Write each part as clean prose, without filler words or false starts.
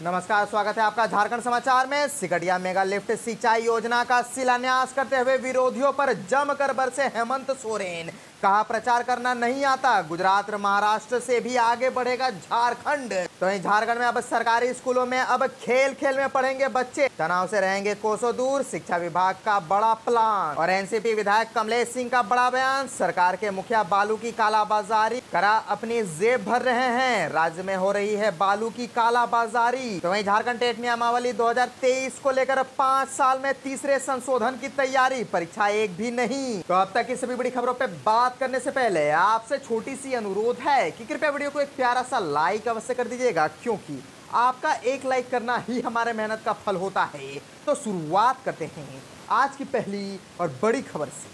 नमस्कार, स्वागत है आपका झारखंड समाचार में। सिकटिया मेगा लिफ्ट सिंचाई योजना का शिलान्यास करते हुए विरोधियों पर जमकर बरसे हेमंत सोरेन। कहा प्रचार करना नहीं आता, गुजरात और महाराष्ट्र से भी आगे बढ़ेगा झारखंड। तो वहीं झारखंड में अब सरकारी स्कूलों में अब खेल खेल में पढ़ेंगे बच्चे, तनाव से रहेंगे कोसों दूर, शिक्षा विभाग का बड़ा प्लान। और एनसीपी विधायक कमलेश सिंह का बड़ा बयान, सरकार के मुखिया बालू की कालाबाजारी करा अपनी जेब भर रहे हैं, राज्य में हो रही है बालू की कालाबाजारी। तो वहीं झारखंड टेट नियमावली 2023 को लेकर 5 साल में तीसरे संशोधन की तैयारी, परीक्षा एक भी नहीं। तो अब तक की सभी बड़ी खबरों पे बात करने से पहले आपसे छोटी सी अनुरोध है कि कृपया वीडियो को एक प्यारा सा लाइक अवश्य कर दीजिएगा, क्योंकि आपका एक लाइक करना ही हमारे मेहनत का फल होता है। तो शुरुआत करते हैं आज की पहली और बड़ी खबर से।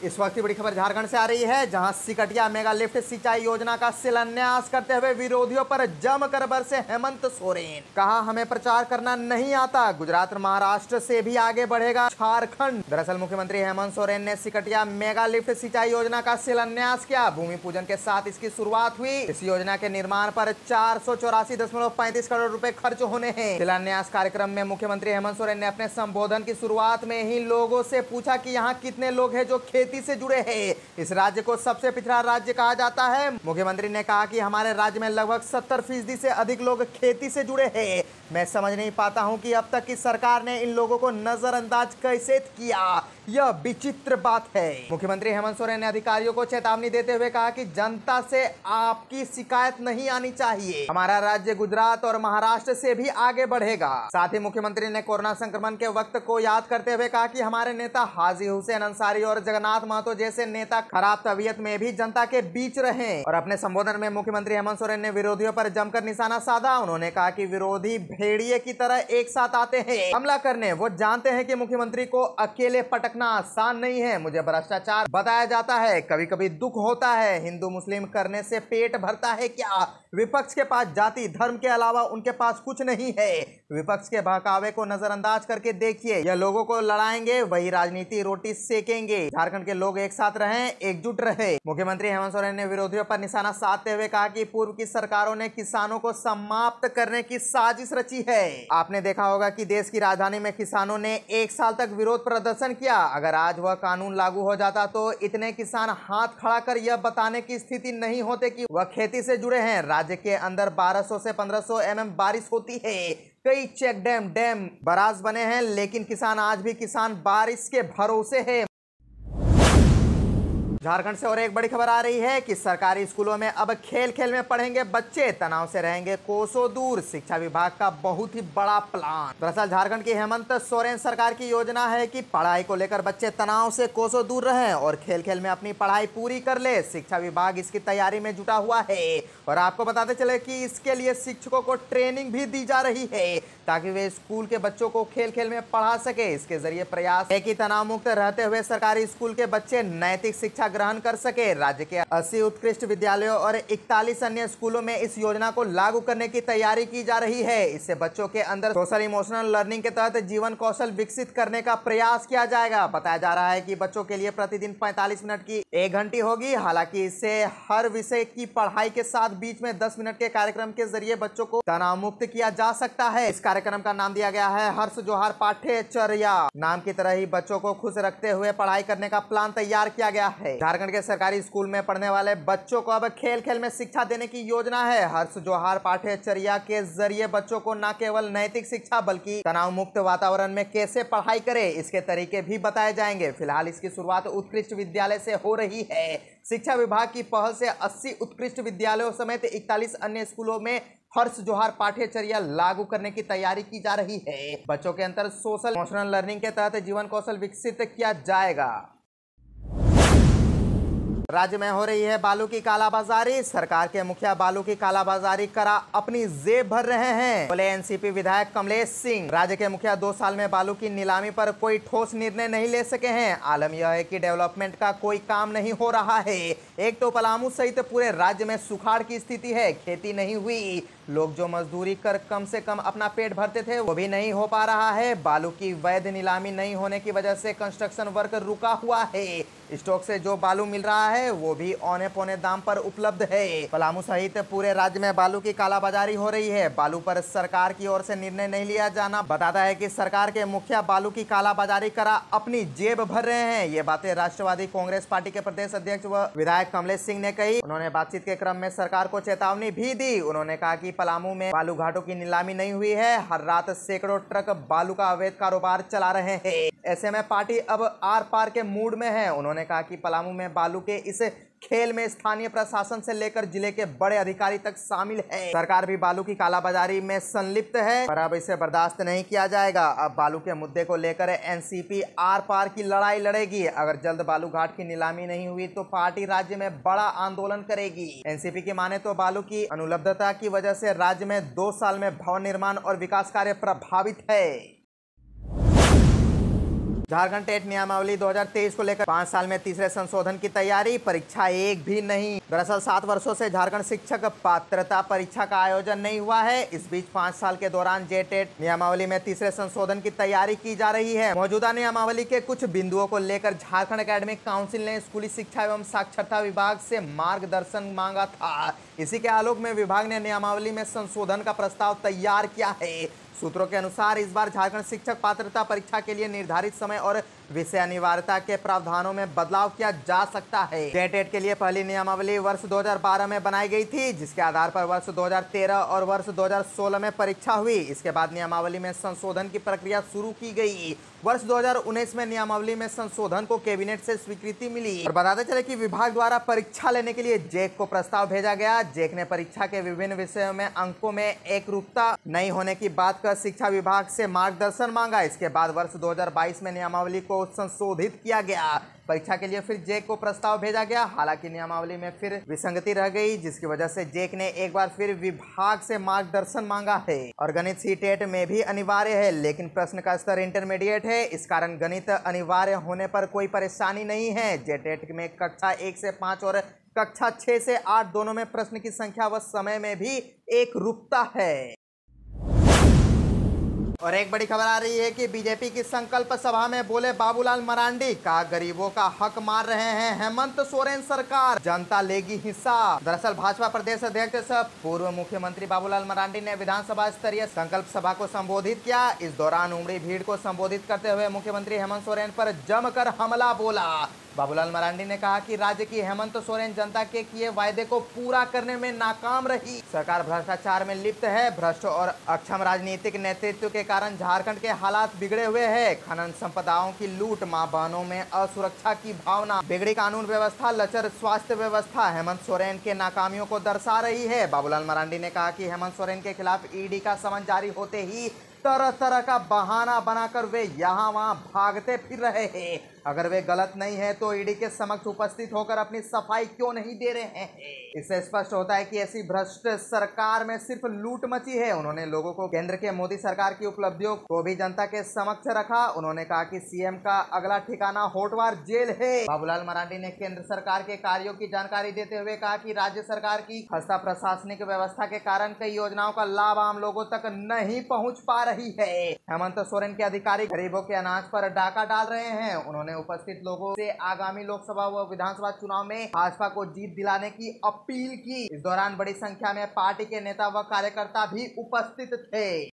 इस वक्त की बड़ी खबर झारखंड से आ रही है, जहां सिकटिया मेगा लिफ्ट सिंचाई योजना का शिलान्यास करते हुए विरोधियों पर जमकर बरसे हेमंत सोरेन। कहा हमें प्रचार करना नहीं आता, गुजरात और महाराष्ट्र से भी आगे बढ़ेगा झारखंड। दरअसल मुख्यमंत्री हेमंत सोरेन ने सिकटिया मेगा लिफ्ट सिंचाई योजना का शिलान्यास किया। भूमि पूजन के साथ इसकी शुरुआत हुई। इस योजना के निर्माण पर 484.35 करोड़ रुपए खर्च होने हैं। शिलान्यास कार्यक्रम में मुख्यमंत्री हेमंत सोरेन ने अपने संबोधन की शुरुआत में ही लोगों से पूछा कि यहाँ कितने लोग हैं जो खेती से जुड़े हैं। इस राज्य को सबसे पिछड़ा राज्य कहा जाता है। मुख्यमंत्री ने कहा कि हमारे राज्य में लगभग 70% से अधिक लोग खेती से जुड़े हैं। मैं समझ नहीं पाता हूं कि अब तक की सरकार ने इन लोगों को नजरअंदाज कैसे किया, यह विचित्र बात है। मुख्यमंत्री हेमंत सोरेन ने अधिकारियों को चेतावनी देते हुए कहा कि जनता से आपकी शिकायत नहीं आनी चाहिए, हमारा राज्य गुजरात और महाराष्ट्र से भी आगे बढ़ेगा। साथ ही मुख्यमंत्री ने कोरोना संक्रमण के वक्त को याद करते हुए कहा कि हमारे नेता हाजी हुसैन अंसारी और जगन्नाथ महतो जैसे नेता खराब तबीयत में भी जनता के बीच रहे। और अपने संबोधन में मुख्यमंत्री हेमंत सोरेन ने विरोधियों पर जमकर निशाना साधा। उन्होंने कहा कि विरोधी भेड़िए की तरह एक साथ आते हैं हमला करने। वो जानते हैं कि मुख्यमंत्री को अकेले पटकना आसान नहीं है। मुझे भ्रष्टाचार बताया जाता है, कभी कभी दुख होता है। हिंदू मुस्लिम करने से पेट भरता है क्या? विपक्ष के पास जाति धर्म के अलावा उनके पास कुछ नहीं है। विपक्ष के बहकावे को नजरअंदाज करके देखिए, यह लोगों को लड़ाएंगे, वही राजनीति रोटी सेकेंगे। झारखंड के लोग एक साथ रहें, एकजुट रहे। मुख्यमंत्री हेमंत सोरेन ने विरोधियों पर निशाना साधते हुए कहा कि पूर्व की सरकारों ने किसानों को समाप्त करने की साजिश रची है। आपने देखा होगा कि देश की राजधानी में किसानों ने 1 साल तक विरोध प्रदर्शन किया। अगर आज वह कानून लागू हो जाता तो इतने किसान हाथ खड़ा कर यह बताने की स्थिति नहीं होते कि वह खेती से जुड़े हैं। राज्य के अंदर 1200 से 1500 mm बारिश होती है, कई चेक डैम बराज बने हैं, लेकिन किसान आज भी किसान बारिश के भरोसे है। झारखंड से और एक बड़ी खबर आ रही है कि सरकारी स्कूलों में अब खेल खेल में पढ़ेंगे बच्चे, तनाव से रहेंगे कोसों दूर, शिक्षा विभाग का बहुत ही बड़ा प्लान। दरअसल झारखंड की हेमंत सोरेन सरकार की योजना है कि पढ़ाई को लेकर बच्चे तनाव से कोसों दूर रहें और खेल खेल में अपनी पढ़ाई पूरी कर ले। शिक्षा विभाग इसकी तैयारी में जुटा हुआ है और आपको बताते चले कि इसके लिए शिक्षकों को ट्रेनिंग भी दी जा रही है ताकि वे स्कूल के बच्चों को खेल खेल में पढ़ा सके। इसके जरिए प्रयास है कि तनाव मुक्त रहते हुए सरकारी स्कूल के बच्चे नैतिक शिक्षा ग्रहण कर सके। राज्य के 80 उत्कृष्ट विद्यालयों और 41 अन्य स्कूलों में इस योजना को लागू करने की तैयारी की जा रही है। इससे बच्चों के अंदर सोशल इमोशनल लर्निंग के तहत जीवन कौशल विकसित करने का प्रयास किया जाएगा। बताया जा रहा है कि बच्चों के लिए प्रतिदिन 45 मिनट की 1 घंटी होगी। हालांकि इससे हर विषय की पढ़ाई के साथ बीच में 10 मिनट के कार्यक्रम के जरिए बच्चों को तनाव मुक्त किया जा सकता है। इस कार्यक्रम का नाम दिया गया है हर्ष जोहार पाठ्यचर्या। नाम की तरह ही बच्चों को खुश रखते हुए पढ़ाई करने का प्लान तैयार किया गया है। झारखंड के सरकारी स्कूल में पढ़ने वाले बच्चों को अब खेल खेल में शिक्षा देने की योजना है। हर्ष जोहार पाठ्यचर्या के जरिए बच्चों को न केवल नैतिक शिक्षा बल्कि तनाव मुक्त वातावरण में कैसे पढ़ाई करें, इसके तरीके भी बताए जाएंगे। फिलहाल इसकी शुरुआत उत्कृष्ट विद्यालय से हो रही है। शिक्षा विभाग की पहल से 80 उत्कृष्ट विद्यालयों समेत 41 अन्य स्कूलों में हर्ष जोहार पाठ्यचर्या लागू करने की तैयारी की जा रही है। बच्चों के अंदर सोशल इमोशनल लर्निंग के तहत जीवन कौशल विकसित किया जाएगा। राज्य में हो रही है बालू की कालाबाजारी, सरकार के मुखिया बालू की कालाबाजारी करा अपनी जेब भर रहे हैं, बोले एनसीपी विधायक कमलेश सिंह। राज्य के मुखिया 2 साल में बालू की नीलामी पर कोई ठोस निर्णय नहीं ले सके हैं। आलम यह है कि डेवलपमेंट का कोई काम नहीं हो रहा है। एक तो पलामू सहित पूरे राज्य में सुखाड़ की स्थिति है, खेती नहीं हुई, लोग जो मजदूरी कर कम से कम अपना पेट भरते थे वो भी नहीं हो पा रहा है। बालू की वैध नीलामी नहीं होने की वजह से कंस्ट्रक्शन वर्क रुका हुआ है। स्टॉक से जो बालू मिल रहा है वो भी औने पौने दाम पर उपलब्ध है। पलामू सहित पूरे राज्य में बालू की कालाबाजारी हो रही है। बालू पर सरकार की ओर से निर्णय नहीं लिया जाना बताता है कि सरकार के मुखिया बालू की कालाबाजारी करा अपनी जेब भर रहे हैं। ये बातें राष्ट्रवादी कांग्रेस पार्टी के प्रदेश अध्यक्ष व विधायक कमलेश सिंह ने कही। उन्होंने बातचीत के क्रम में सरकार को चेतावनी भी दी। उन्होंने कहा कि पलामू में बालू घाटों की नीलामी नहीं हुई है। हर रात सैकड़ों ट्रक बालू का अवैध कारोबार चला रहे हैं। ऐसे में पार्टी अब आर पार के मूड में है। उन्होंने कहा कि पलामू में बालू के इस खेल में स्थानीय प्रशासन से लेकर जिले के बड़े अधिकारी तक शामिल है। सरकार भी बालू की कालाबाजारी में संलिप्त है, पर अब इसे बर्दाश्त नहीं किया जाएगा। अब बालू के मुद्दे को लेकर एनसीपी आर पार की लड़ाई लड़ेगी। अगर जल्द बालू घाट की नीलामी नहीं हुई तो पार्टी राज्य में बड़ा आंदोलन करेगी। एनसीपी की माने तो बालू की अनुपलब्धता की वजह से राज्य में 2 साल में भवन निर्माण और विकास कार्य प्रभावित है। झारखंड टेट नियमावली 2023 को लेकर 5 साल में तीसरे संशोधन की तैयारी, परीक्षा एक भी नहीं। दरअसल 7 वर्षों से झारखंड शिक्षक पात्रता परीक्षा का आयोजन नहीं हुआ है। इस बीच 5 साल के दौरान जेटेट नियमावली में तीसरे संशोधन की तैयारी की जा रही है। मौजूदा नियमावली के कुछ बिंदुओं को लेकर झारखंड एकेडमिक काउंसिल ने स्कूली शिक्षा एवं साक्षरता विभाग से मार्गदर्शन मांगा था। इसी के आलोक में विभाग ने नियमावली में संशोधन का प्रस्ताव तैयार किया है। सूत्रों के अनुसार इस बार झारखंड शिक्षक पात्रता परीक्षा के लिए निर्धारित समय और विषय अनिवार्यता के प्रावधानों में बदलाव किया जा सकता है। जेटेट के लिए पहली नियमावली वर्ष 2012 में बनाई गई थी, जिसके आधार पर वर्ष 2013 और वर्ष 2016 में परीक्षा हुई। इसके बाद नियमावली में संशोधन की प्रक्रिया शुरू की गई। वर्ष 2019 में नियमावली में संशोधन को कैबिनेट से स्वीकृति मिली। और बताते चले कि विभाग द्वारा परीक्षा लेने के लिए जेक को प्रस्ताव भेजा गया। जेक ने परीक्षा के विभिन्न विषयों में अंकों में एकरूपता नहीं होने की बात कर शिक्षा विभाग से मार्गदर्शन मांगा। इसके बाद वर्ष 2022 में नियमावली को संशोधित किया गया। परीक्षा के लिए फिर जेक को प्रस्ताव भेजा गया। हालांकि नियमावली में फिर विसंगति रह गई, जिसकी वजह से जेक ने एक बार फिर विभाग से मार्गदर्शन मांगा है। और गणित सीटेट में भी अनिवार्य है, लेकिन प्रश्न का स्तर इंटरमीडिएट है। इस कारण गणित अनिवार्य होने पर कोई परेशानी नहीं है। जेटेट में कक्षा 1 से 5 और कक्षा 6 से 8 दोनों में प्रश्न की संख्या व समय में भी एकरूपता है। और एक बड़ी खबर आ रही है कि बीजेपी की संकल्प सभा में बोले बाबूलाल मरांडी, का गरीबों का हक मार रहे हैं हेमंत सोरेन सरकार, जनता लेगी हिस्सा। दरअसल भाजपा प्रदेश अध्यक्ष पूर्व मुख्यमंत्री बाबूलाल मरांडी ने विधानसभा स्तरीय संकल्प सभा को संबोधित किया। इस दौरान उमड़ी भीड़ को संबोधित करते हुए मुख्यमंत्री हेमंत सोरेन पर जमकर हमला बोला। बाबूलाल मरांडी ने कहा कि राज्य की हेमंत सोरेन जनता के किए वायदे को पूरा करने में नाकाम रही। सरकार भ्रष्टाचार में लिप्त है। भ्रष्ट और अक्षम राजनीतिक नेतृत्व के कारण झारखंड के हालात बिगड़े हुए हैं। खनन संपदाओं की लूट, मां बहनों में असुरक्षा की भावना, बिगड़ी कानून व्यवस्था, लचर स्वास्थ्य व्यवस्था हेमंत सोरेन के नाकामियों को दर्शा रही है। बाबूलाल मरांडी ने कहा कि हेमंत सोरेन के खिलाफ ईडी का समन जारी होते ही तरह तरह का बहाना बनाकर वे यहाँ वहाँ भागते फिर रहे हैं। अगर वे गलत नहीं है तो ईडी के समक्ष उपस्थित होकर अपनी सफाई क्यों नहीं दे रहे हैं। इससे स्पष्ट होता है कि ऐसी भ्रष्ट सरकार में सिर्फ लूट मची है। उन्होंने लोगों को केंद्र के मोदी सरकार की उपलब्धियों को भी जनता के समक्ष रखा। उन्होंने कहा कि सीएम का अगला ठिकाना होटवार जेल है। बाबूलाल मरांडी ने केंद्र सरकार के कार्यों की जानकारी देते हुए कहा कि राज्य सरकार की खस्ता प्रशासनिक व्यवस्था के कारण कई योजनाओं का लाभ आम लोगों तक नहीं पहुँच पा रही है। हेमंत सोरेन के अधिकारी गरीबों के अनाज पर डाका डाल रहे हैं। उन्होंने उपस्थित लोगों से आगामी लोकसभा व विधानसभा चुनाव में भाजपा को जीत दिलाने की अपील की। इस दौरान बड़ी संख्या में पार्टी के नेता व कार्यकर्ता भी उपस्थित थे।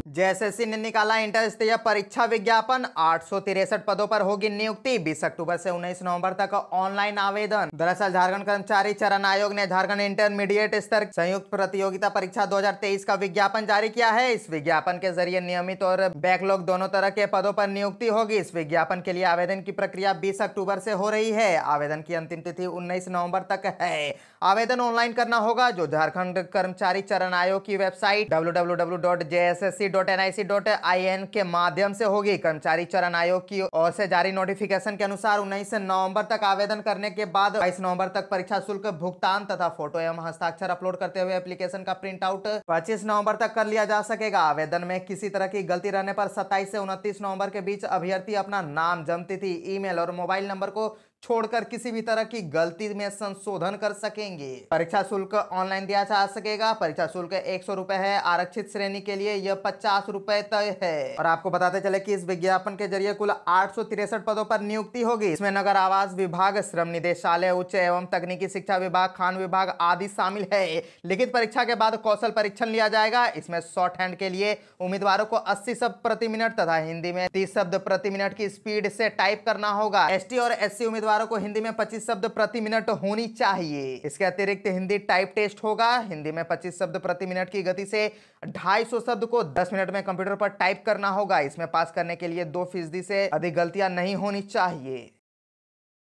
जेएसएससी ने निकाला इंटर स्तरीय परीक्षा विज्ञापन, 863 पदों पर होगी नियुक्ति। 20 अक्टूबर से 19 नवंबर तक ऑनलाइन आवेदन। दरअसल झारखंड कर्मचारी चयन आयोग ने झारखंड इंटरमीडिएट स्तर संयुक्त प्रतियोगिता परीक्षा 2023 का विज्ञापन जारी किया है। इस विज्ञापन के जरिए नियमित और बैकलॉग दोनों तरह के पदों पर नियुक्ति होगी। इस विज्ञापन के लिए आवेदन की प्रक्रिया 20 अक्टूबर से हो रही है। आवेदन की अंतिम तिथि 19 नवंबर तक है। आवेदन ऑनलाइन करना होगा, जो झारखंड कर्मचारी चयन आयोग की वेबसाइट www.jssc.nic.in के माध्यम से होगी। कर्मचारी चयन आयोग की ओर से जारी नोटिफिकेशन के अनुसार 19 नवंबर तक आवेदन करने के बाद 22 नवंबर तक परीक्षा शुल्क भुगतान तथा फोटो एवं हस्ताक्षर अपलोड करते हुए एप्लीकेशन का प्रिंट आउट 25 नवंबर तक कर लिया जा सकेगा। आवेदन में किसी तरह की गलती रहने पर 27 से 29 नवंबर के बीच अभ्यर्थी अपना नाम, जन्मतिथि, ईमेल और मोबाइल नंबर को छोड़कर किसी भी तरह की गलती में संशोधन कर सकेंगे। परीक्षा शुल्क ऑनलाइन दिया जा सकेगा। परीक्षा शुल्क 100 रुपए है। आरक्षित श्रेणी के लिए यह 50 रुपए तय है। और आपको बताते चले कि इस विज्ञापन के जरिए कुल 863 पदों पर नियुक्ति होगी। इसमें नगर आवास विभाग, श्रम निदेशालय, उच्च एवं तकनीकी शिक्षा विभाग, खान विभाग आदि शामिल है। लिखित परीक्षा के बाद कौशल परीक्षण लिया जाएगा। इसमें शॉर्ट हैंड के लिए उम्मीदवारों को 80 शब्द प्रति मिनट तथा हिंदी में 30 शब्द प्रति मिनट की स्पीड से टाइप करना होगा। एसटी और एससी उम्मीदवारों को हिंदी में 25 शब्द प्रति मिनट होनी चाहिए। इसके अतिरिक्त हिंदी टाइप टेस्ट होगा। हिंदी में 25 शब्द प्रति मिनट की गति से 250 शब्द को 10 मिनट में कंप्यूटर पर टाइप करना होगा। इसमें पास करने के लिए 2% से अधिक गलतियां नहीं होनी चाहिए।